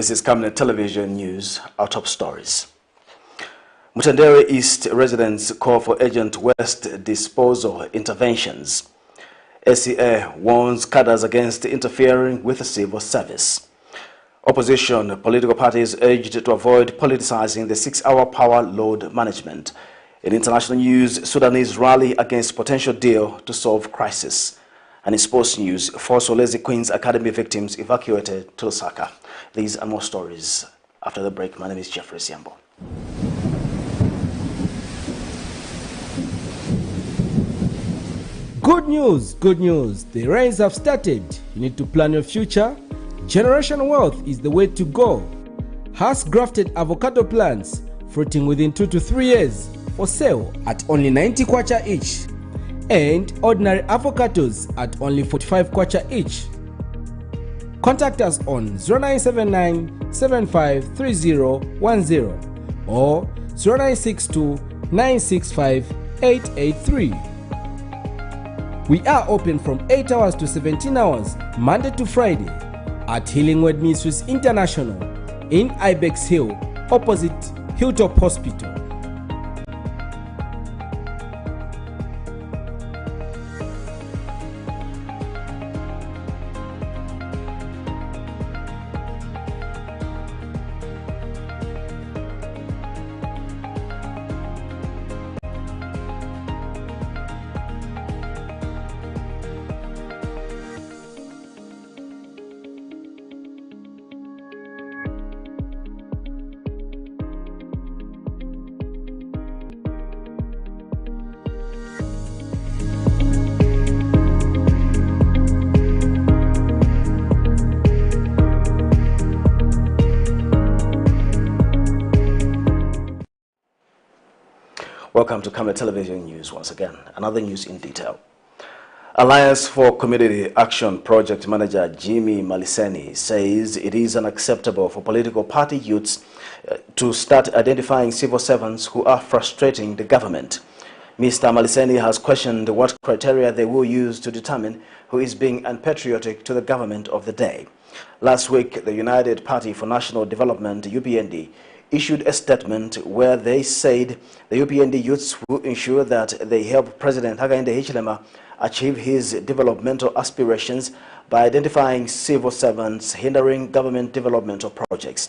This is Camnet Television News, our top stories. MUTENDERE East residents call for urgent waste disposal interventions. SCA warns CADRES against interfering with the civil service. Opposition political parties urged to avoid politicizing the 6-hour power load management. In international news, Sudanese rally against potential deal to solve crisis. And in sports news, 4 SOLWEZI Queen's Academy victims evacuated to LUSAKA. These and more stories after the break. My name is Jeffrey Siambo. Good news, good news. The rains have started. You need to plan your future. Generational wealth is the way to go. Has grafted avocado plants fruiting within 2 to 3 years for sale at only 90 kwacha each. And ordinary avocados at only 45 kwacha each. Contact us on 0979 753010 or 0962 965 883. We are open from 8 hours to 17 hours, Monday to Friday, at Healing Word Ministries International in Ibex Hill, opposite Hilltop Hospital. Welcome to Camnet Television News once again. Another news in detail. Alliance for Community Action Project Manager Jimmy Maliseni says it is unacceptable for political party youths to start identifying civil servants who are frustrating the government. Mr. Maliseni has questioned what criteria they will use to determine who is being unpatriotic to the government of the day. Last week, the United Party for National Development, UPND, issued a statement where they said the UPND youths will ensure that they help President Hakainde Hichilema achieve his developmental aspirations by identifying civil servants hindering government developmental projects.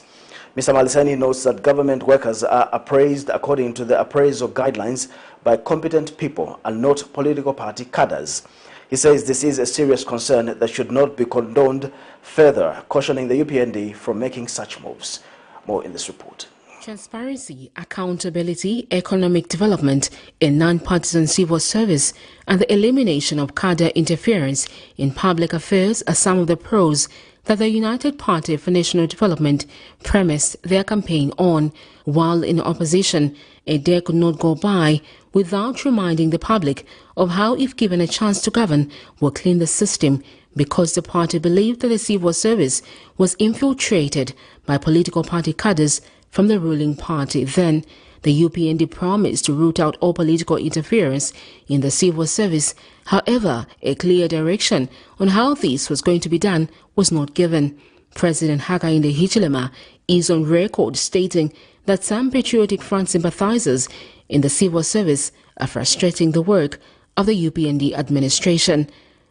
Mr. Maliseni notes that government workers are appraised according to the appraisal guidelines by competent people and not political party cadres. He says this is a serious concern that should not be condoned, further cautioning the UPND from making such moves. More in this report. Transparency, accountability, economic development in non-partisan civil service, and the elimination of cadre interference in public affairs are some of the pros that the United Party for National Development premised their campaign on. While in opposition, a day could not go by without reminding the public of how, if given a chance to govern, will clean the system, because the party believed that the civil service was infiltrated by political party cadres from the ruling party. Then, the UPND promised to root out all political interference in the civil service. However, a clear direction on how this was going to be done was not given. President Hakainde Hichilema is on record stating that some Patriotic Front sympathizers in the civil service are frustrating the work of the UPND administration.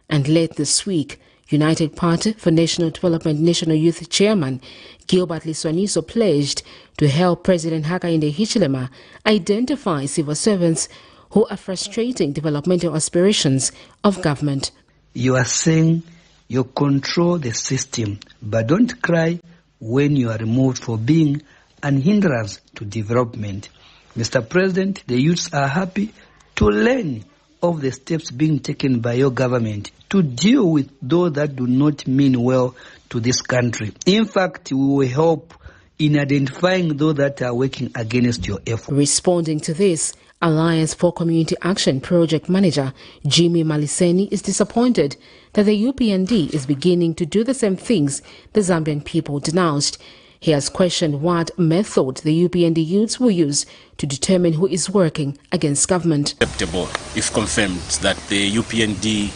And late this week, United Party for National Development National Youth Chairman Gilbert Liswaniso pledged to help President Hakainde Hichilema identify civil servants who are frustrating developmental aspirations of government. You are saying you control the system, but don't cry when you are removed for being an hindrance to development. Mr. President, the youths are happy to learn of the steps being taken by your government to deal with those that do not mean well to this country. In fact, we will help in identifying those that are working against your efforts. Responding to this, Alliance for Community Action Project Manager Jimmy Maliseni is disappointed that the UPND is beginning to do the same things the Zambian people denounced. He has questioned what method the UPND youths will use to determine who is working against government. Acceptable if confirmed that the UPND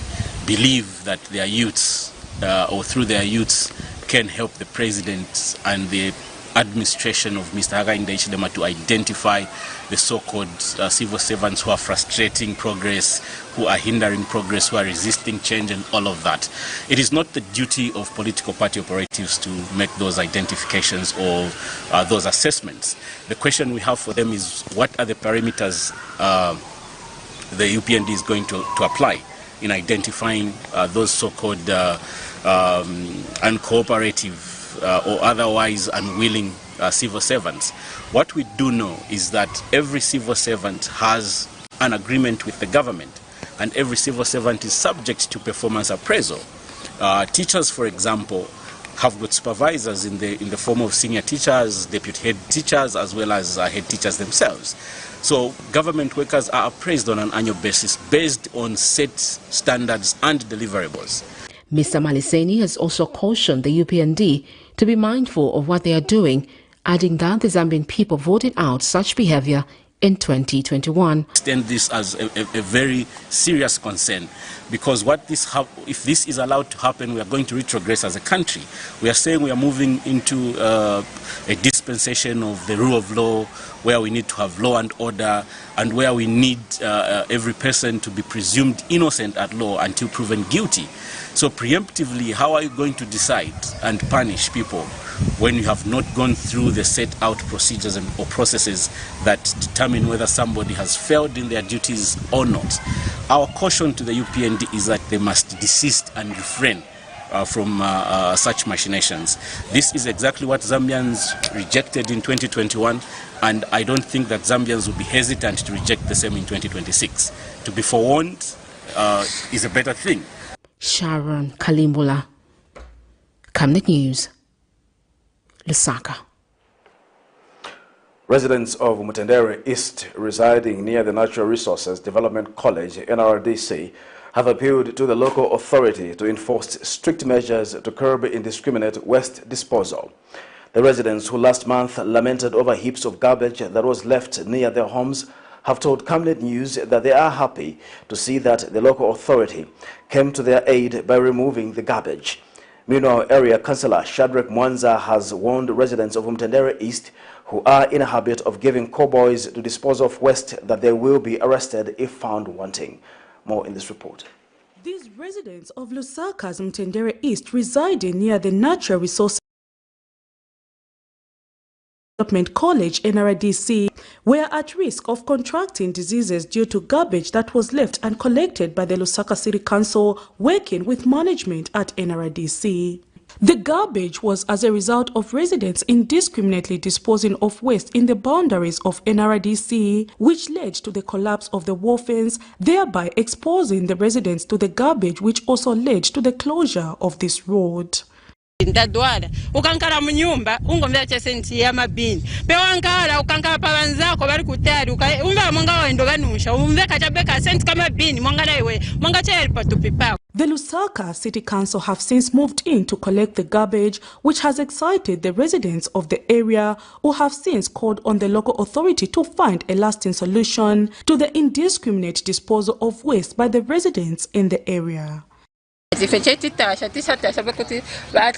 believe that their youths, or through their youths, can help the president and the administration of Mr. Hakainde Hichilema to identify the so-called civil servants who are frustrating progress, who are hindering progress, who are resisting change, and all of that. It is not the duty of political party operatives to make those identifications or those assessments. The question we have for them is, what are the parameters the UPND is going to apply in identifying those so-called uncooperative or otherwise unwilling civil servants. What we do know is that every civil servant has an agreement with the government, and every civil servant is subject to performance appraisal. Teachers, for example, have got supervisors in the form of senior teachers, deputy head teachers, as well as head teachers themselves. So government workers are appraised on an annual basis based on set standards and deliverables. Mr. Maliseni has also cautioned the UPND to be mindful of what they are doing, adding that the Zambian people voted out such behavior in 2021. Extend this as a very serious concern, because if this is allowed to happen, we are going to retrogress as a country. We are saying we are moving into a dispensation of the rule of law, where we need to have law and order, and where we need every person to be presumed innocent at law until proven guilty. So preemptively, how are you going to decide and punish people when you have not gone through the set out procedures or processes that determine whether somebody has failed in their duties or not? Our caution to the UPND is that they must desist and refrain from such machinations. This is exactly what Zambians rejected in 2021, and I don't think that Zambians will be hesitant to reject the same in 2026. To be forewarned is a better thing. Sharon Kalimbula, Camnet News, Lusaka. Residents of Mutendere East residing near the Natural Resources Development College, NRDC, have appealed to the local authority to enforce strict measures to curb indiscriminate waste disposal. The residents, who last month lamented over heaps of garbage that was left near their homes, have told Camnet News that they are happy to see that the local authority came to their aid by removing the garbage. Meanwhile, Area Councillor Shadrack Mwanza has warned residents of Mutendere East who are in a habit of giving cowboys to dispose of waste that they will be arrested if found wanting. More in this report. These residents of Lusaka's Mutendere East, residing near the Natural Resources Development College, NRDC, were at risk of contracting diseases due to garbage that was left uncollected by the Lusaka City Council, working with management at NRDC. The garbage was as a result of residents indiscriminately disposing of waste in the boundaries of NRDC, which led to the collapse of the wall fence, thereby exposing the residents to the garbage, which also led to the closure of this road. Ndadwala ukankala munyumba ungomvera chesenti ya mabini pewankala ukankala pavanzako bali kutari umva mwanga waendo vanusha umveka chabeka senti kama bini mwanga iwe mwanga cheli patupipa. The Lusaka City Council have since moved in to collect the garbage, which has excited the residents of the area, who have since called on the local authority to find a lasting solution to the indiscriminate disposal of waste by the residents in the area. At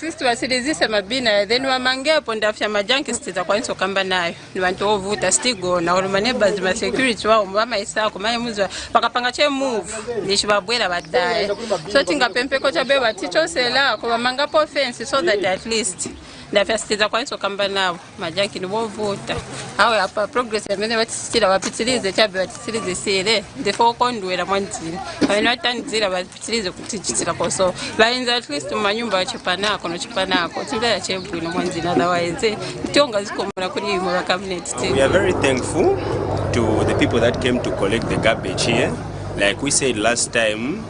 least wasilizise mabina then wamangepo ndafya majanki sitiza kwa nso kamba nayo ni wantu ovuta stigo na olumanebas ma security wao mama isako maye muzwa pakapanga che move nishibabwela badaye so tinga pempeko cha beba ticho sela kwa mangapo fence so that at least ndafya sitiza kwa nso kamba nayo majanki ni wovuta awe hapa progress yamene batitira bapitilize chabe batitilize sele defo kondwela mwanzira abena batanzira bapitilize kutichitira so bainza at least manyumba chipanako no chipanako tindala chebwino mwanzina otherwise tionga zikomona kuri mu Camnet. We are very thankful to the people that came to collect the garbage here. Like we said last time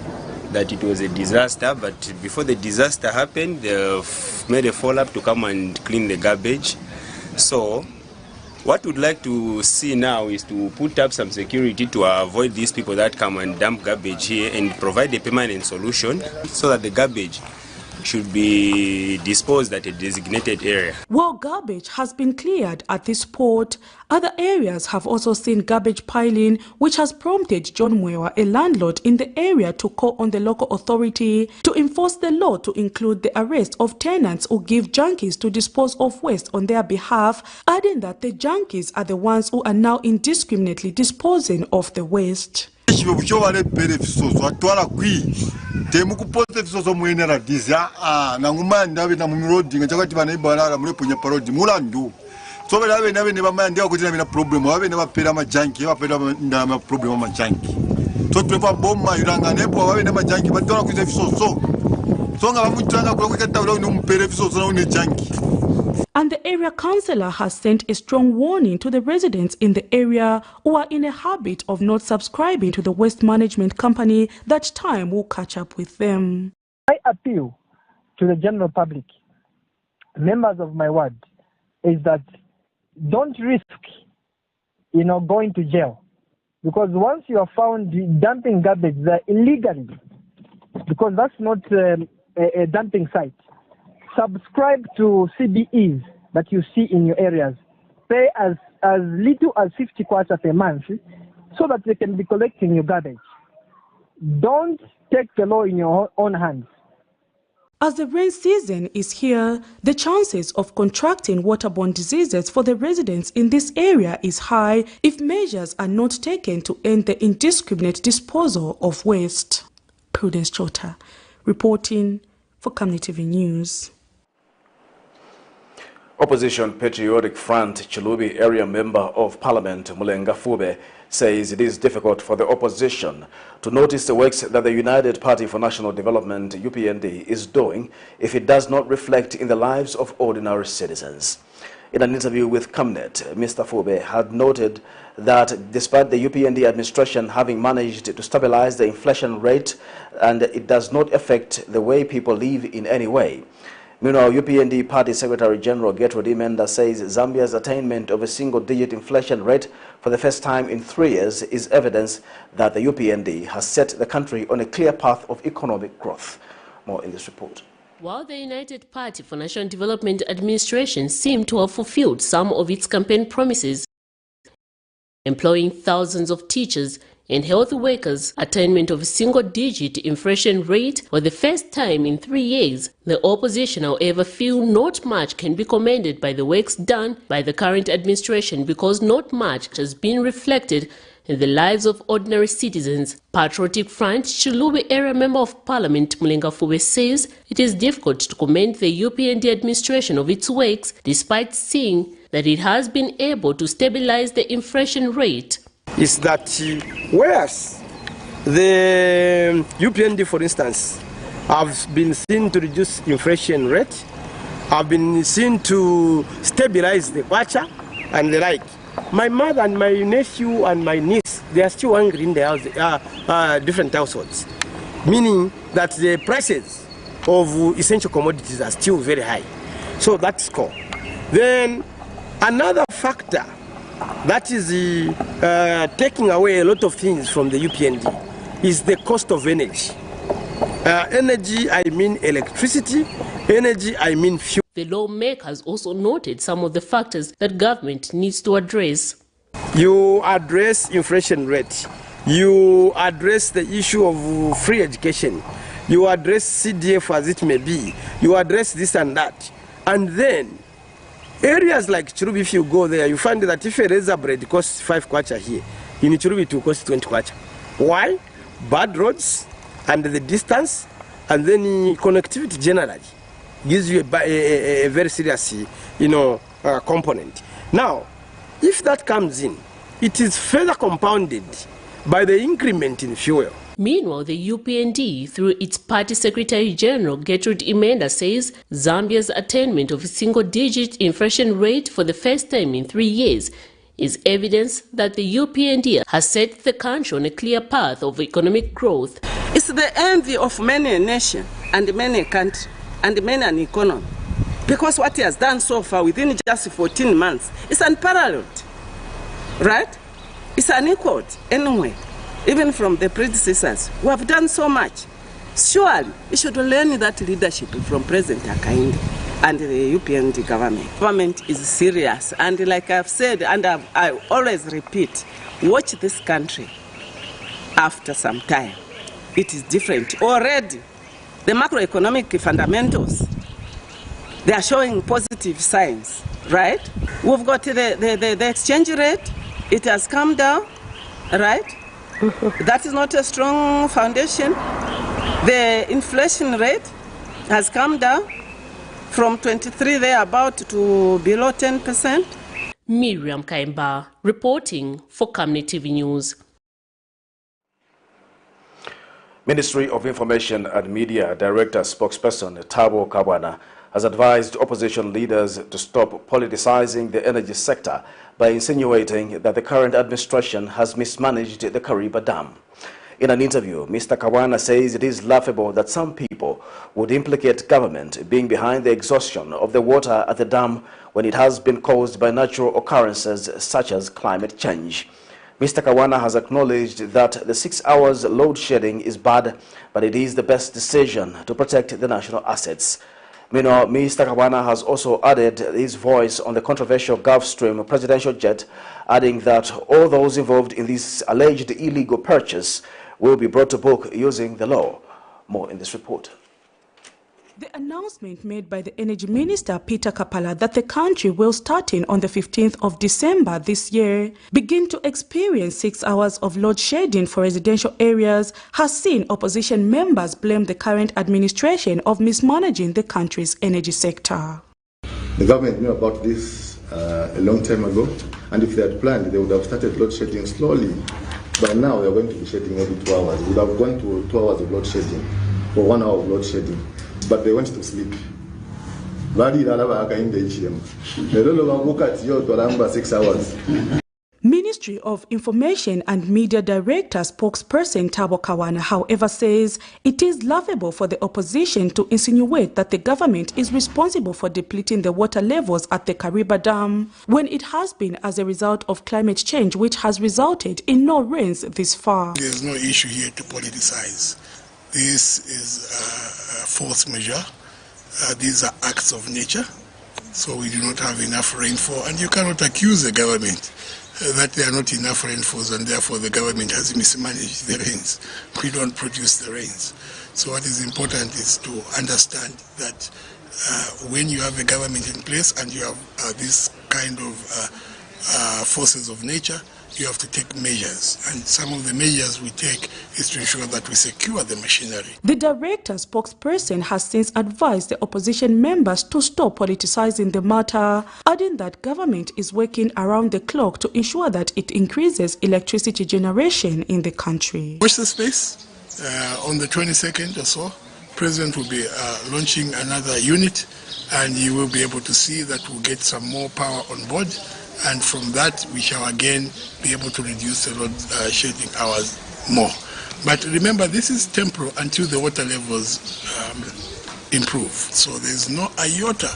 that it was a disaster, but before the disaster happened they made a follow-up to come and clean the garbage. So what we'd like to see now is to put up some security to avoid these people that come and dump garbage here and provide a permanent solution so that the garbage should be disposed at a designated area. While garbage has been cleared at this port, other areas have also seen garbage piling, which has prompted John Mwewa, a landlord in the area, to call on the local authority to enforce the law to include the arrest of tenants who give junkies to dispose of waste on their behalf, adding that the junkies are the ones who are now indiscriminately disposing of the waste. So we never mind the problem. We never pay them a junkie. We pay them a problem of junkie. So people bomb my ranga nepo. We never junkie, but don't go so. So I'm trying to get down pay the junkie. And the area councillor has sent a strong warning to the residents in the area who are in a habit of not subscribing to the waste management company that time will catch up with them. I appeal to the general public, members of my ward, is that don't risk, going to jail, because once you are found dumping garbage there illegally, because that's not a dumping site, subscribe to CBEs that you see in your areas. Pay as little as 50 kwacha per month so that they can be collecting your garbage. Don't take the law in your own hands. As the rain season is here, the chances of contracting waterborne diseases for the residents in this area is high if measures are not taken to end the indiscriminate disposal of waste. Prudence Chota, reporting for Camnet TV News. Opposition Patriotic Front Chilubi area member of Parliament Mulenga Fube says it is difficult for the opposition to notice the works that the United Party for National Development, UPND, is doing if it does not reflect in the lives of ordinary citizens. In an interview with Camnet, Mr. Fube had noted that despite the UPND administration having managed to stabilize the inflation rate, and it does not affect the way people live in any way. Meanwhile, UPND Party Secretary General Gertrude Imenda says Zambia's attainment of a single-digit inflation rate for the first time in 3 years is evidence that the UPND has set the country on a clear path of economic growth. More in this report. While the United Party for National Development administration seemed to have fulfilled some of its campaign promises, employing thousands of teachers and health workers, attainment of a single-digit inflation rate for the first time in 3 years, the opposition, however, feel not much can be commended by the works done by the current administration because not much has been reflected in the lives of ordinary citizens. Patriotic Front Chilubi area member of Parliament Mulenga Fube says it is difficult to commend the UPND administration of its works despite seeing that it has been able to stabilize the inflation rate. Is that whereas the UPND, for instance, have been seen to reduce inflation rate, have been seen to stabilize the kwacha and the like. My mother and my nephew and my niece, they are still hungry in the house, different households, meaning that the prices of essential commodities are still very high. So that's core. Then another factor that is taking away a lot of things from the UPND is the cost of energy. Energy, I mean electricity. Energy, I mean fuel. The lawmakers also noted some of the factors that government needs to address. You address inflation rate. You address the issue of free education. You address CDF as it may be. You address this and that. And then areas like Chilubi, if you go there, you find that if a razor bread costs 5 kwacha here, in Chilubi it will cost 20 kwacha. Why? Bad roads and the distance, and then connectivity generally gives you a very serious, component. Now, if that comes in, it is further compounded by the increment in fuel. Meanwhile, the UPND, through its Party Secretary General Gertrude Imenda, says Zambia's attainment of a single-digit inflation rate for the first time in 3 years is evidence that the UPND has set the country on a clear path of economic growth. It's the envy of many a nation and many a country and many an economy, because what he has done so far within just 14 months is unparalleled, right? It's unequaled anyway. Even from the predecessors who have done so much. Surely, we should learn that leadership from President Hakainde and the UPND government. Government is serious, and like I've said, and I always repeat, watch this country after some time. It is different. Already, the macroeconomic fundamentals, they are showing positive signs, right? We've got the exchange rate, it has come down, right? That is not a strong foundation. The inflation rate has come down from 23 thereabout to below 10%. Miriam Kaimba reporting for Camnet TV News. Ministry of Information and Media Director spokesperson Thabo Kabwana has advised opposition leaders to stop politicizing the energy sector by insinuating that the current administration has mismanaged the Kariba Dam. In an interview, Mr. Kabwana says it is laughable that some people would implicate government being behind the exhaustion of the water at the dam when it has been caused by natural occurrences such as climate change. Mr. Kabwana has acknowledged that the 6 hours load shedding is bad, but it is the best decision to protect the national assets. Meanwhile, Mr. Kabwana has also added his voice on the controversial Gulfstream presidential jet, adding that all those involved in this alleged illegal purchase will be brought to book using the law. More in this report. The announcement made by the Energy Minister Peter Kapala that the country will, starting on the 15th of December this year, begin to experience 6 hours of load shedding for residential areas has seen opposition members blame the current administration of mismanaging the country's energy sector. The government knew about this a long time ago, and if they had planned, they would have started load shedding slowly. By now, they are going to be shedding every 2 hours. We would have gone to 2 hours of load shedding or 1 hour of load shedding. But they went to sleep. 6 hours. Ministry of Information and Media Director spokesperson Thabo Kabwana, however, says it is laughable for the opposition to insinuate that the government is responsible for depleting the water levels at the Kariba Dam when it has been as a result of climate change, which has resulted in no rains this far. There is no issue here to politicize. This is force majeure. These are acts of nature. So we do not have enough rainfall, and you cannot accuse the government that there are not enough rainfalls and therefore the government has mismanaged the rains. We don't produce the rains. So what is important is to understand that when you have a government in place and you have this kind of forces of nature, you have to take measures, and some of the measures we take is to ensure that we secure the machinery. The director spokesperson has since advised the opposition members to stop politicizing the matter, adding that government is working around the clock to ensure that it increases electricity generation in the country. Watch the space. On the 22nd or so, President will be launching another unit, and you will be able to see that we'll get some more power on board. And from that, we shall again be able to reduce the load shedding hours more. But remember, this is temporal until the water levels improve. So there's no iota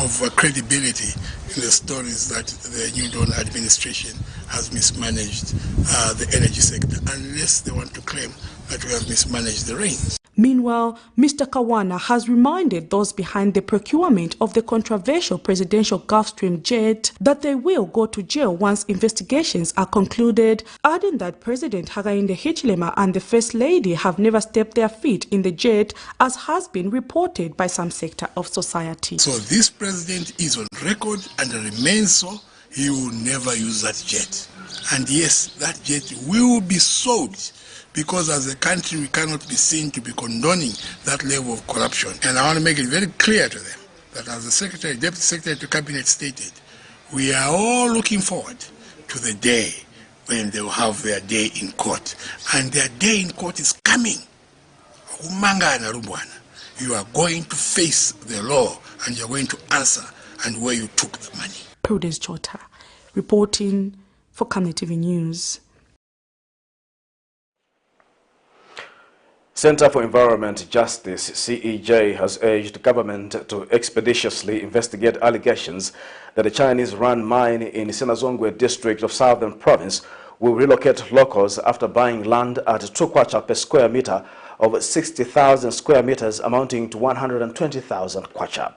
of credibility in the stories that the New Dawn administration has mismanaged the energy sector, unless they want to claim that we have mismanaged the rains. Meanwhile, Mr. Kabwana has reminded those behind the procurement of the controversial presidential Gulfstream jet that they will go to jail once investigations are concluded, adding that President Hakainde Hichilema and the First Lady have never stepped their feet in the jet, as has been reported by some sector of society. So this president is on record and remains so. He will never use that jet. And yes, that jet will be sold, because as a country we cannot be seen to be condoning that level of corruption. And I want to make it very clear to them that, as the Deputy Secretary to Cabinet stated, we are all looking forward to the day when they will have their day in court. And their day in court is coming. You are going to face the law and you are going to answer and where you took the money. Prudence Chota, reporting for Camnet TV News. Center for Environment Justice, CEJ, has urged government to expeditiously investigate allegations that a Chinese-run mine in Sinazongwe district of Southern Province will relocate locals after buying land at 2 kwacha per square meter of 60,000 square meters amounting to 120,000 kwacha.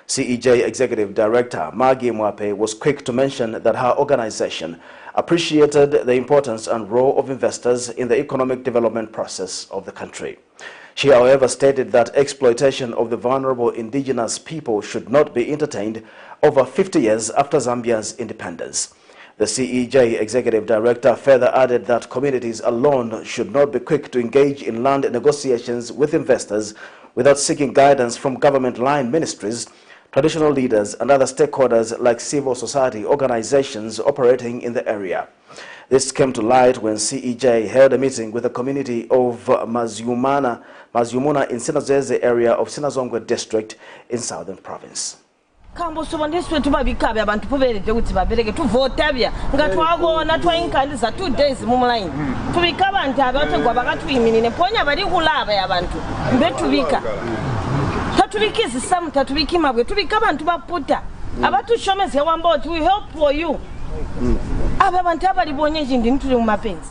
CEJ Executive Director Maggie Mwape was quick to mention that her organization appreciated the importance and role of investors in the economic development process of the country. She, however, stated that exploitation of the vulnerable indigenous people should not be entertained over 50 years after Zambia's independence. The CEJ Executive Director further added that communities alone should not be quick to engage in land negotiations with investors without seeking guidance from government line ministries, traditional leaders, and other stakeholders like civil society organizations operating in the area. This came to light when CEJ held a meeting with the community of Maziumuna in Sinazeze area of Sinazongwe district in Southern Province. Kambo sobandiswe tubabikabe abantu poberede kuti babereke tuvotabya nga twabona twayinkaliza 2 days mu line tubika abantu abategwa bakatwiminine ponya bali kulaba yabantu mbetubika tatubikizi samu tatubikima bwe tubika abantu baputa abatu shomeze wamboti we help for you abantu abalibonye jindi ntuli mu mapenzi.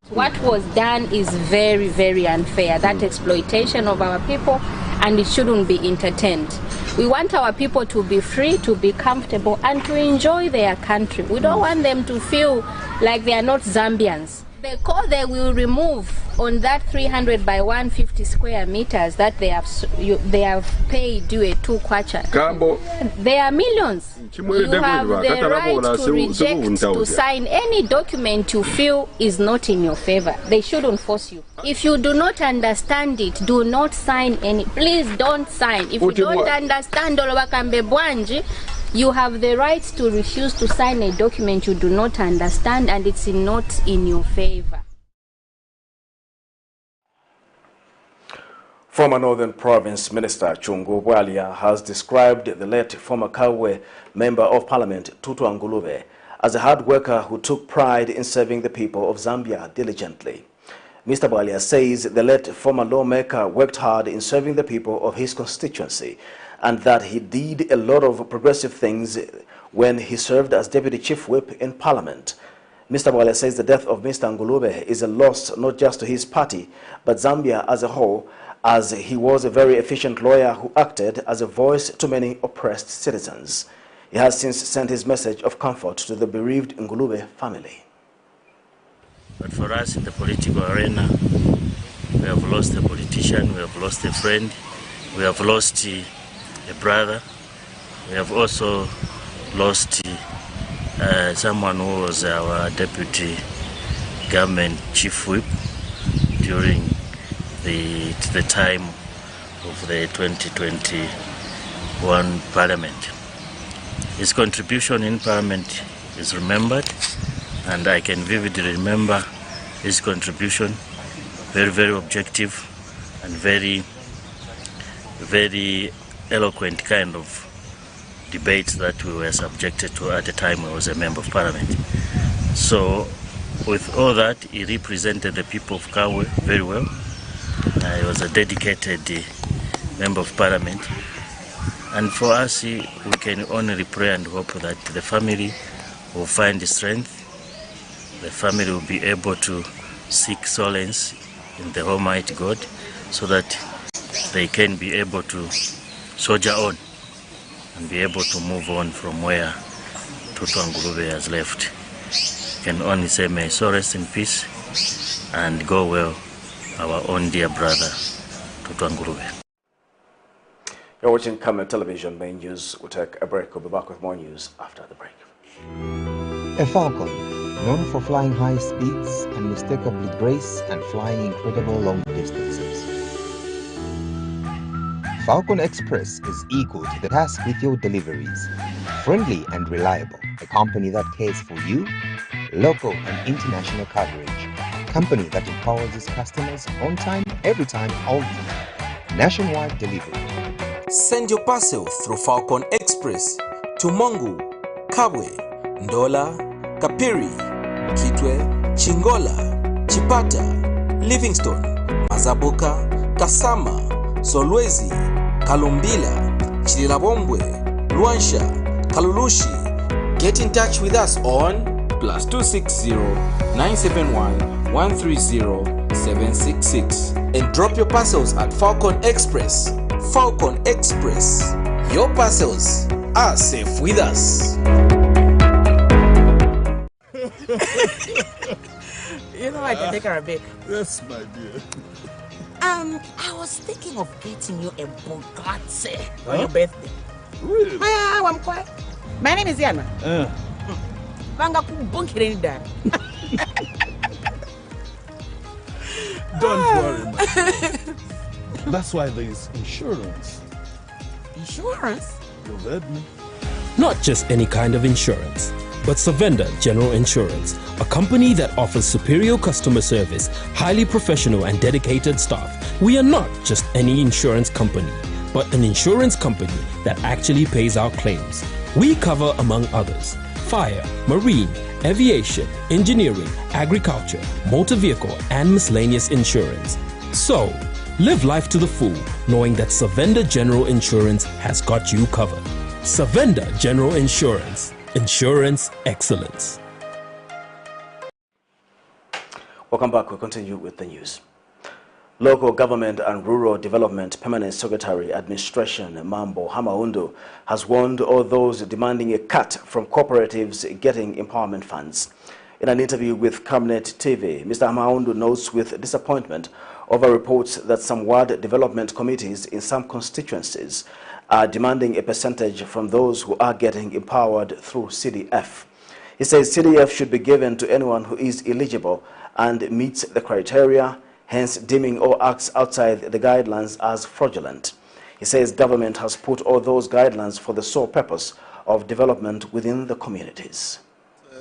What was done is very, very unfair, that exploitation of our people, and it shouldn't be entertained. We want our people to be free, to be comfortable, and to enjoy their country. We don't want them to feel like they are not Zambians. The cost they will remove on that 300 by 150 square meters that they have paid due a 2 kwacha. They are millions. You have the right to reject, to sign any document you feel is not in your favor. They shouldn't force you. If you do not understand it, do not sign any. Please don't sign. If you don't understand you have the right to refuse to sign a document you do not understand and it's not in your favor. Former Northern Province Minister Chungu Bwalia has described the late former Kawe Member of Parliament Tutu Angulube as a hard worker who took pride in serving the people of Zambia diligently. Mr. Bwalia says the late former lawmaker worked hard in serving the people of his constituency and that he did a lot of progressive things when he served as Deputy Chief Whip in Parliament. Mr. Bwalia says the death of Mr. Angulube is a loss not just to his party, but Zambia as a whole, as he was a very efficient lawyer who acted as a voice to many oppressed citizens. He has since sent his message of comfort to the bereaved Ngulube family. But for us in the political arena, we have lost a politician, we have lost a friend, we have lost a brother. We have also lost someone who was our deputy government chief whip during the time of the 2021 parliament. His contribution in parliament is remembered, and I can vividly remember his contribution, very, very objective and very, very eloquent kind of debates that we were subjected to at the time he was a member of parliament. So with all that, he represented the people of Kawe very well. He was a dedicated member of parliament. And for us, we can only pray and hope that the family will find strength. The family will be able to seek solace in the Almighty God so that they can be able to soldier on and be able to move on from where Tutu Angulube has left. Can only say may so rest in peace and go well, our own dear brother Tutu Angulube. You're watching Camnet Television Main News. We'll take a break. We'll be back with more news after the break. A falcon, known for flying high speeds, unmistakably grace and flying incredible long distances. Falcon Express is equal to the task with your deliveries. Friendly and reliable, a company that cares for you, local and international coverage, company that empowers its customers on time, every time, all the time. Nationwide delivery. Send your parcel through Falcon Express to Mongu, Kabwe, Ndola, Kapiri, Kitwe, Chingola, Chipata, Livingstone, Mazabuka, Kasama, Solwezi, Kalumbila, Chililabombwe, Luansha, Kalulushi. Get in touch with us on +260 971 130 766 and drop your parcels at Falcon Express. Falcon Express. Your parcels are safe with us. You know I can take her a bit. Yes, my dear. I was thinking of getting you a Bugatti on your birthday. Really? I'm quiet. My name is Yana. Don't worry, my dear. That's why there is insurance. Insurance? You heard me. Not just any kind of insurance, but Savenda General Insurance, a company that offers superior customer service, highly professional and dedicated staff. We are not just any insurance company, but an insurance company that actually pays our claims. We cover, among others, fire, marine, aviation, engineering, agriculture, motor vehicle, and miscellaneous insurance. So, live life to the full, knowing that Savenda General Insurance has got you covered. Savenda General Insurance. Insurance excellence. Welcome back. We continue with the news. Local Government and Rural Development Permanent Secretary Administration Mambo Hamaundu has warned all those demanding a cut from cooperatives getting empowerment funds. In an interview with Camnet TV, Mr. Hamaundu notes with disappointment over reports that some ward development committees in some constituencies are demanding a percentage from those who are getting empowered through CDF. He says CDF should be given to anyone who is eligible and meets the criteria, hence deeming all acts outside the guidelines as fraudulent. He says government has put all those guidelines for the sole purpose of development within the communities.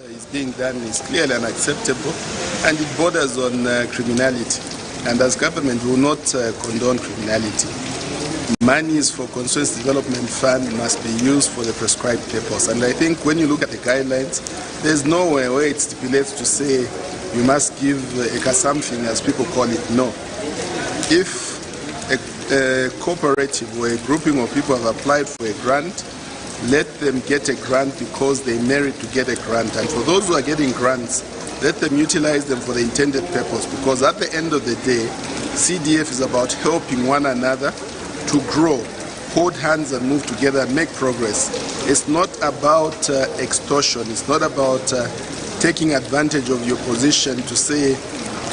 Is being done is clearly unacceptable and it borders on criminality. And as government, we will not condone criminality. Monies for constituency development fund must be used for the prescribed purpose. And I think when you look at the guidelines, there's nowhere where it stipulates to say you must give something, as people call it. No. If a cooperative or a grouping of people have applied for a grant, let them get a grant because they merit to get a grant. And for those who are getting grants, let them utilize them for the intended purpose, because at the end of the day, CDF is about helping one another to grow, hold hands and move together and make progress. It's not about extortion. It's not about taking advantage of your position to say,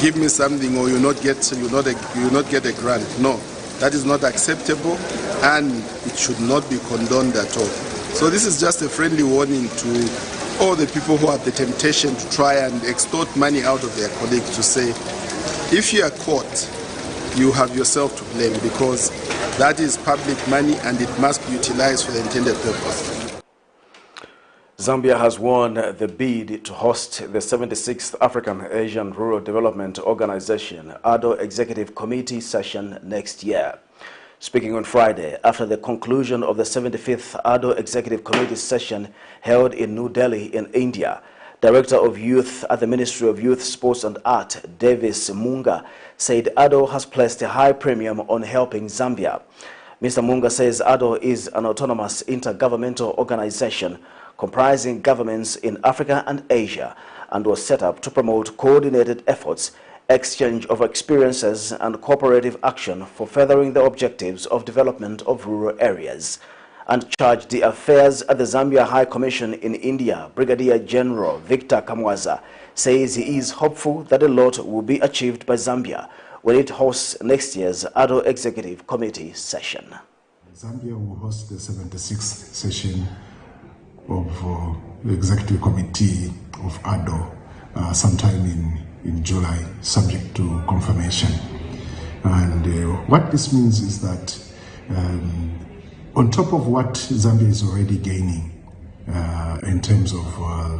give me something or you not get a grant. No, that is not acceptable and it should not be condoned at all. So this is just a friendly warning to all the people who have the temptation to try and extort money out of their colleagues, to say, if you are caught, you have yourself to blame, because that is public money and it must be utilized for the intended purpose. Zambia has won the bid to host the 76th African Asian Rural Development Organization ADO Executive Committee session next year. Speaking on Friday, after the conclusion of the 75th ADO Executive Committee session held in New Delhi in India, Director of Youth at the Ministry of Youth, Sports and Art, Davis Munga, said ADO has placed a high premium on helping Zambia. Mr. Munga says ADO is an autonomous intergovernmental organization comprising governments in Africa and Asia and was set up to promote coordinated efforts, exchange of experiences and cooperative action for furthering the objectives of development of rural areas. And charged the affairs at the Zambia High Commission in India, Brigadier General Victor Kamwaza, says he is hopeful that a lot will be achieved by Zambia when it hosts next year's ADO Executive Committee session. Zambia will host the 76th session of the Executive Committee of ADO sometime in July, subject to confirmation. And what this means is that on top of what Zambia is already gaining in terms of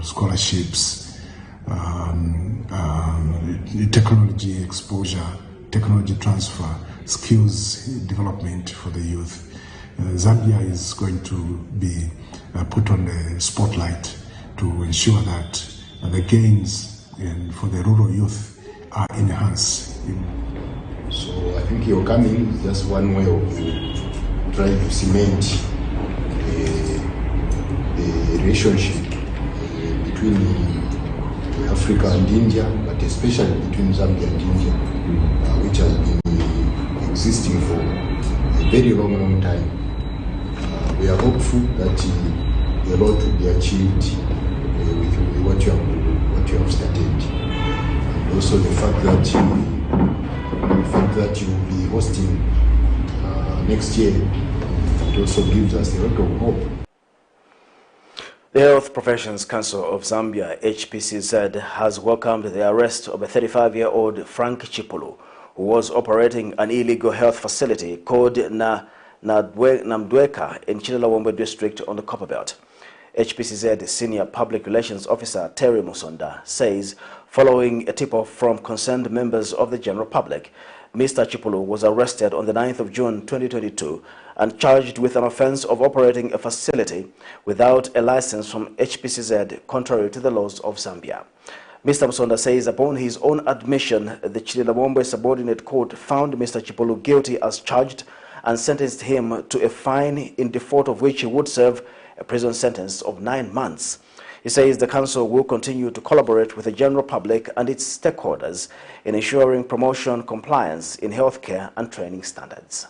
scholarships, technology exposure, technology transfer, skills development for the youth, Zambia is going to be put on the spotlight to ensure that the gains for the rural youth are enhanced. So I think your coming is just one way of trying to cement the relationship between Africa and India, but especially between Zambia and India, which has been existing for a very long time. We are hopeful that a lot will be achieved with what you have started, and also the fact that you will be hosting next year, it also gives us a lot of hope. The Health Professions Council of Zambia, HPCZ, has welcomed the arrest of a 35-year-old Frank Chipulu, who was operating an illegal health facility called Namdweka in Chilelawombe district on the Copperbelt. HPCZ Senior Public Relations Officer Terry Musonda says, following a tip-off from concerned members of the general public, Mr. Chipulu was arrested on the 9th of June 2022 and charged with an offense of operating a facility without a license from HPCZ, contrary to the laws of Zambia. Mr. Musonda says upon his own admission, the Chilelawombe subordinate court found Mr. Chipulu guilty as charged and sentenced him to a fine, in default of which he would serve a prison sentence of 9 months. He says the council will continue to collaborate with the general public and its stakeholders in ensuring promotion compliance in healthcare and training standards.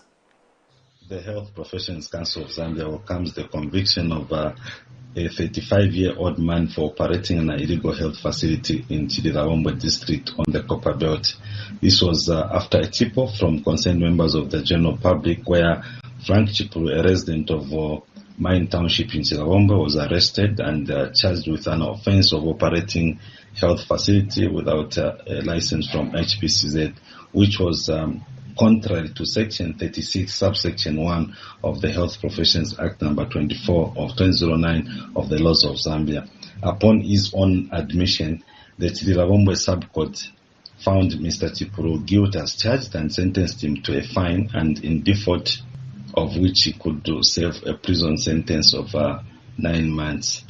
The Health Professions Council of Zambia welcomes the conviction of a 35-year-old man for operating an illegal health facility in Chilelawombe district on the Copperbelt. This was after a tip-off from concerned members of the general public, where Frank Chipulu, a resident of Mine Township in Chilelawombe, was arrested and charged with an offense of operating health facility without a license from HPCZ, which was contrary to Section 36, subsection 1 of the Health Professions Act number 24 of 2009 of the laws of Zambia. Upon his own admission, the Chilelawombe Subcourt found Mr. Chipulu guilty as charged and sentenced him to a fine, and in default of which he could serve a prison sentence of 9 months.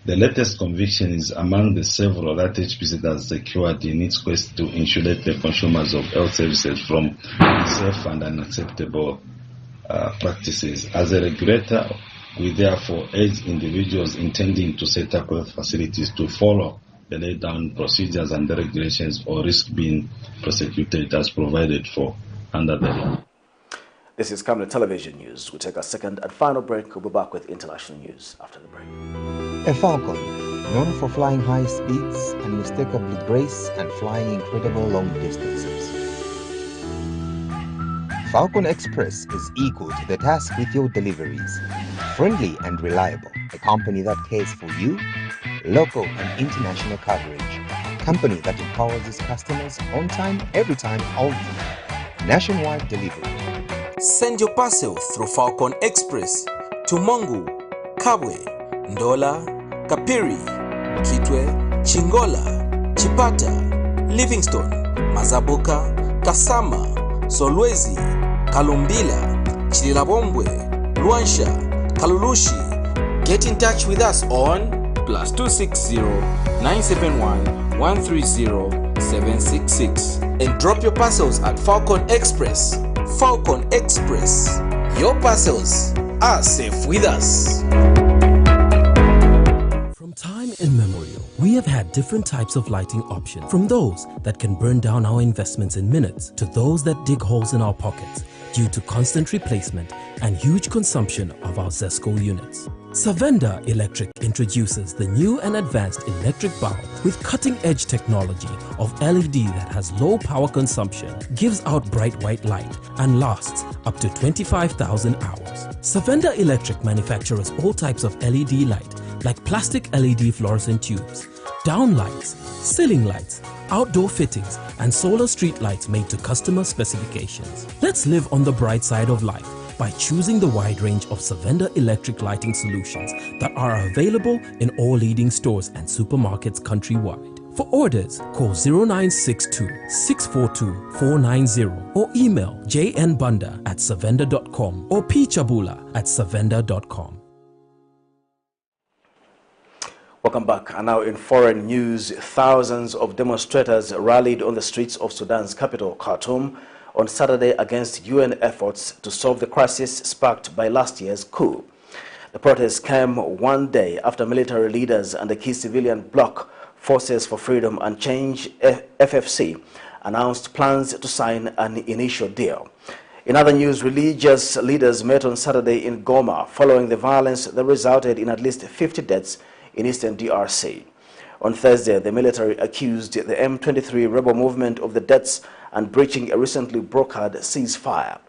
The latest conviction is among the several that HPCZ has secured in its quest to insulate the consumers of health services from unsafe and unacceptable practices. As a regulator, we therefore urge individuals intending to set up health facilities to follow the laid down procedures and the regulations, or risk being prosecuted as provided for under the law. This is Camnet Television News. We'll take a second and final break. We'll be back with international news after the break. A falcon, known for flying high speeds, unmistakably grace and flying incredible long distances. Falcon Express is equal to the task with your deliveries. Friendly and reliable, a company that cares for you, local and international coverage, company that empowers its customers on time, every time, all the time. Nationwide delivery. Send your parcel through Falcon Express to Mongu, Kabwe, Ndola, Kapiri, Kitwe, Chingola, Chipata, Livingstone, Mazabuka, Kasama, Solwezi, Kalumbila, Chilelawombe, Luansha, Kalulushi. Get in touch with us on +260 971 130 766 and drop your parcels at Falcon Express. Falcon Express. Your parcels are safe with us. From time immemorial, we have had different types of lighting options, from those that can burn down our investments in minutes to those that dig holes in our pockets due to constant replacement and huge consumption of our ZESCO units. Savenda Electric introduces the new and advanced electric bulb with cutting-edge technology of LED that has low power consumption, gives out bright white light, and lasts up to 25,000 hours. Savenda Electric manufactures all types of LED light, like plastic LED fluorescent tubes, down lights, ceiling lights, outdoor fittings, and solar street lights made to customer specifications. Let's live on the bright side of life by choosing the wide range of Savenda electric lighting solutions that are available in all leading stores and supermarkets countrywide. For orders, call 0962 642 490 or email jnbunda@savenda.com or pchabula@savenda.com. Welcome back. And now in foreign news, thousands of demonstrators rallied on the streets of Sudan's capital, Khartoum, on Saturday against UN efforts to solve the crisis sparked by last year's coup. The protests came one day after military leaders and the key civilian bloc Forces for Freedom and Change, FFC, announced plans to sign an initial deal. In other news, religious leaders met on Saturday in Goma following the violence that resulted in at least 50 deaths in eastern DRC. On Thursday, the military accused the M23 rebel movement of the deaths and breaching a recently brokered ceasefire.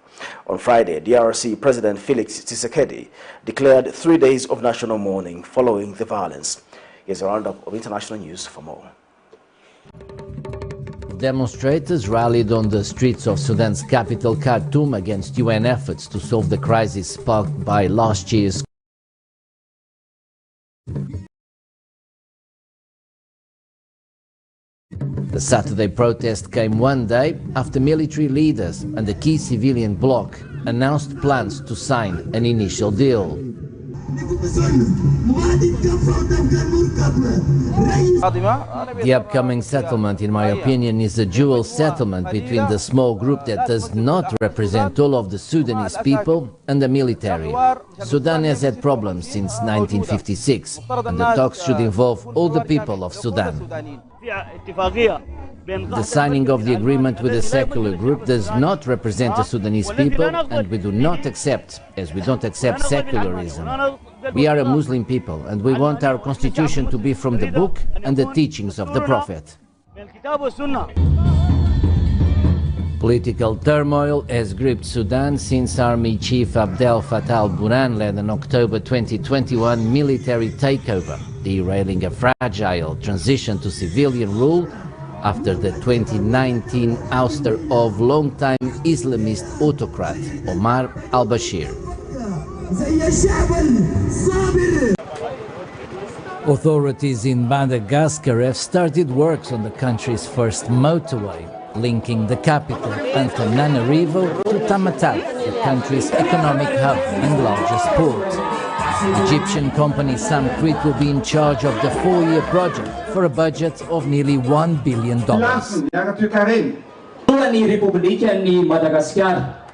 On Friday, DRC President Felix Tshisekedi declared 3 days of national mourning following the violence. Here's a roundup of international news for more. Demonstrators rallied on the streets of Sudan's capital Khartoum against UN efforts to solve the crisis sparked by last year's The Saturday protest came one day after military leaders and the key civilian bloc announced plans to sign an initial deal. The upcoming settlement, in my opinion, is a dual settlement between the small group that does not represent all of the Sudanese people and the military. Sudan has had problems since 1956, and the talks should involve all the people of Sudan. The signing of the agreement with a secular group does not represent the Sudanese people, and we do not accept, as we don't accept secularism. We are a Muslim people, and we want our constitution to be from the book and the teachings of the Prophet. Political turmoil has gripped Sudan since Army Chief Abdel Fattah al-Burhan led an October 2021 military takeover, derailing a fragile transition to civilian rule after the 2019 ouster of longtime Islamist autocrat Omar al-Bashir. Authorities in Madagascar have started works on the country's first motorway, linking the capital, Antananarivo, to Tamatave, the country's economic hub and largest port. Egyptian company Samcrit will be in charge of the 4-year project for a budget of nearly $1 billion.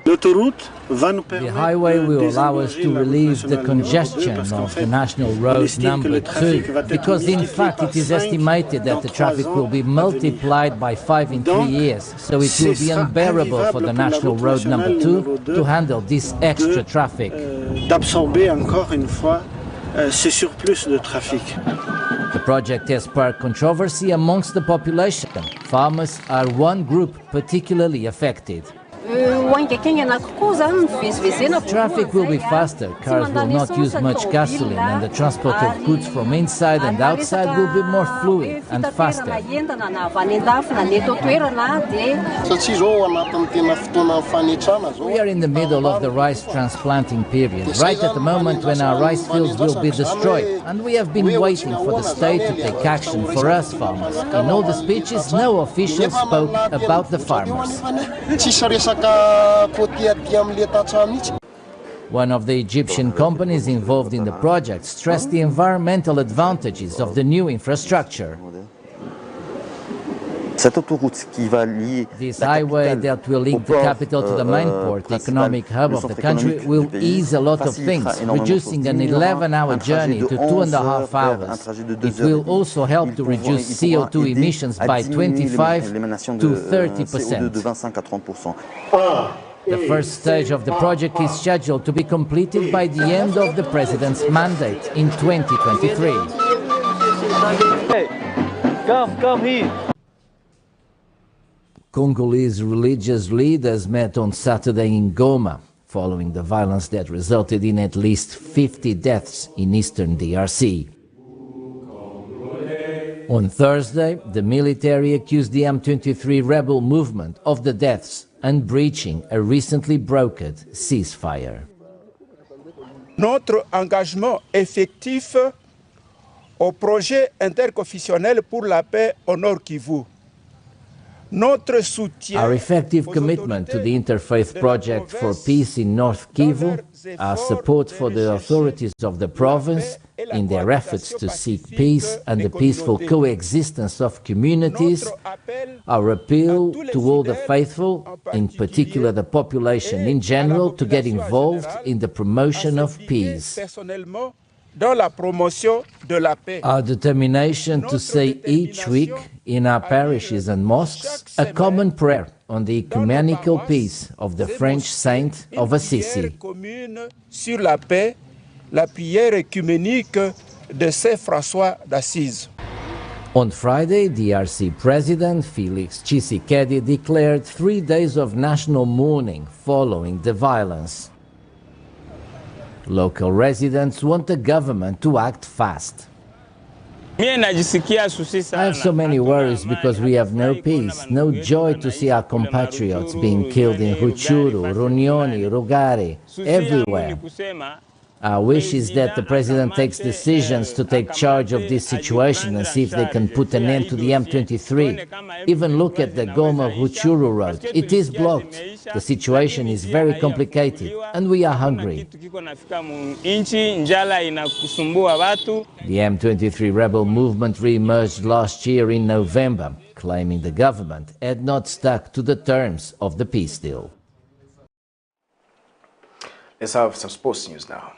The highway will allow us to relieve the congestion of the national road number 2, because in fact it is estimated that the traffic will be multiplied by 5 in 3 years, so it will be unbearable for the national road number 2 to handle this extra traffic. The project has sparked controversy amongst the population. Farmers are one group particularly affected. Traffic will be faster, cars will not use much gasoline, and the transport of goods from inside and outside will be more fluid and faster. We are in the middle of the rice transplanting period, right at the moment when our rice fields will be destroyed, and we have been waiting for the state to take action for us farmers. In all the speeches, no official spoke about the farmers. One of the Egyptian companies involved in the project stressed the environmental advantages of the new infrastructure. This highway that will link the capital to the main port, the economic hub of the country, will ease a lot of things, reducing an 11-hour journey to 2.5 hours. It will also help to reduce CO2 emissions by 25 to 30%. The first stage of the project is scheduled to be completed by the end of the president's mandate in 2023. Hey, come here. Congolese religious leaders met on Saturday in Goma, following the violence that resulted in at least 50 deaths in eastern DRC. On Thursday, the military accused the M23 rebel movement of the deaths and breaching a recently brokered ceasefire. Notre engagement effectif au projet interconfessionnel pour la paix au Nord Kivu. Our effective commitment to the Interfaith Project for Peace in North Kivu, our support for the authorities of the province in their efforts to seek peace and the peaceful coexistence of communities, our appeal to all the faithful, in particular the population in general, to get involved in the promotion of peace. dans la promotion de la paix. Our determination to say each week in our parishes and mosques a common prayer on the ecumenical peace of the French saint of Assisi. Commune sur la paix, la prière œcuménique de Saint François d'Assise. On Friday, DRC President Felix Tshisekedi declared 3 days of national mourning following the violence. Local residents want the government to act fast. I have so many worries because we have no peace, no joy to see our compatriots being killed in Ruchuru, Runyoni, Rugari, everywhere. Our wish is that the president takes decisions to take charge of this situation and see if they can put an end to the M23. Even look at the Goma-Ruchuru road. It is blocked. The situation is very complicated and we are hungry. The M23 rebel movement re-emerged last year in November, claiming the government had not stuck to the terms of the peace deal. Let's have some sports news now.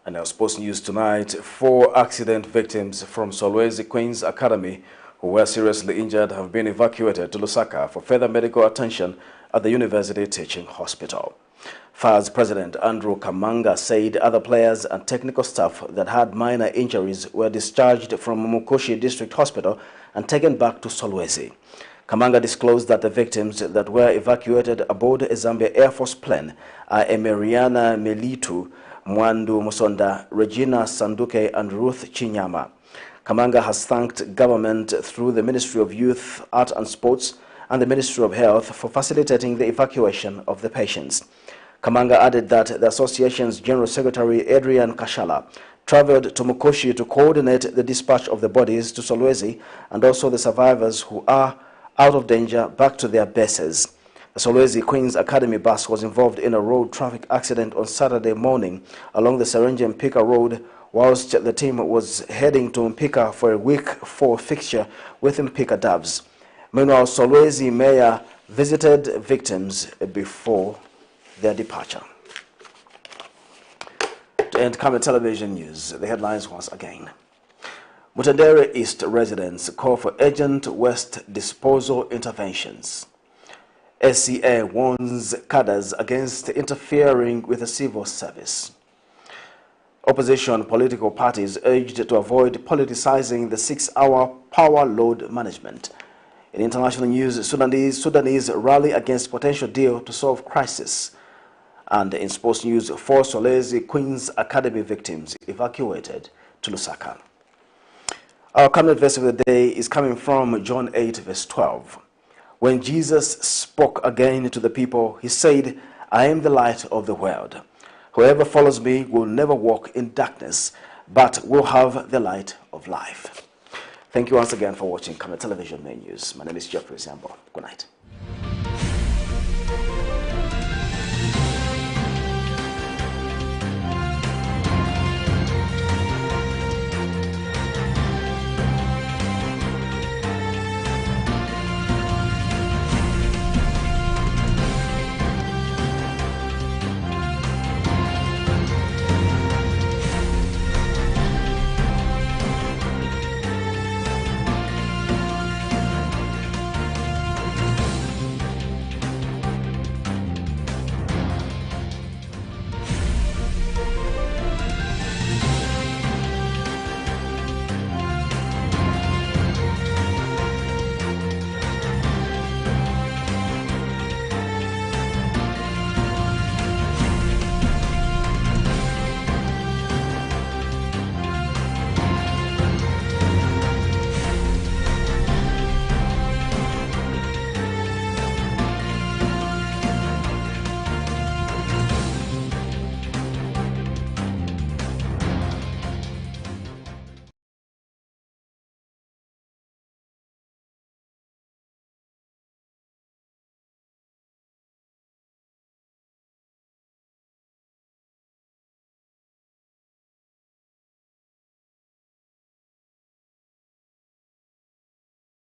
And our sports news tonight, 4 accident victims from Solwezi Queen's Academy who were seriously injured have been evacuated to Lusaka for further medical attention at the University Teaching Hospital. FAR's President Andrew Kamanga said other players and technical staff that had minor injuries were discharged from Mukoshi District Hospital and taken back to Solwezi. Kamanga disclosed that the victims that were evacuated aboard a Zambia Air Force plane are Emeriana Melitu, Mwandu Musonda, Regina Sanduke and Ruth Chinyama. Kamanga has thanked government through the Ministry of Youth, Art and Sports and the Ministry of Health for facilitating the evacuation of the patients. Kamanga added that the association's General Secretary Adrian Kashala traveled to Mukoshi to coordinate the dispatch of the bodies to Solwezi and also the survivors who are out of danger back to their bases. The Solwezi Queen's Academy bus was involved in a road traffic accident on Saturday morning along the Serenge-Mpika Road whilst the team was heading to Mpika for a Week 4 fixture with Mpika Doves. Meanwhile, Solwezi Mayor visited victims before their departure. To end Camnet television news, the headlines once again. Mutendere East residents call for urgent waste disposal interventions. SCA warns cadres against interfering with the civil service. Opposition political parties urged to avoid politicizing the 6-hour power load management. In international news, Sudanese rally against potential deal to solve crisis. And in sports news, 4 Solwezi Queen's Academy victims evacuated to Lusaka. Our Camnet verse of the day is coming from John 8 verse 12. When Jesus spoke again to the people, he said, I am the light of the world. Whoever follows me will never walk in darkness, but will have the light of life. Thank you once again for watching Camnet Television Main News. My name is Jeffrey Sambo. Good night.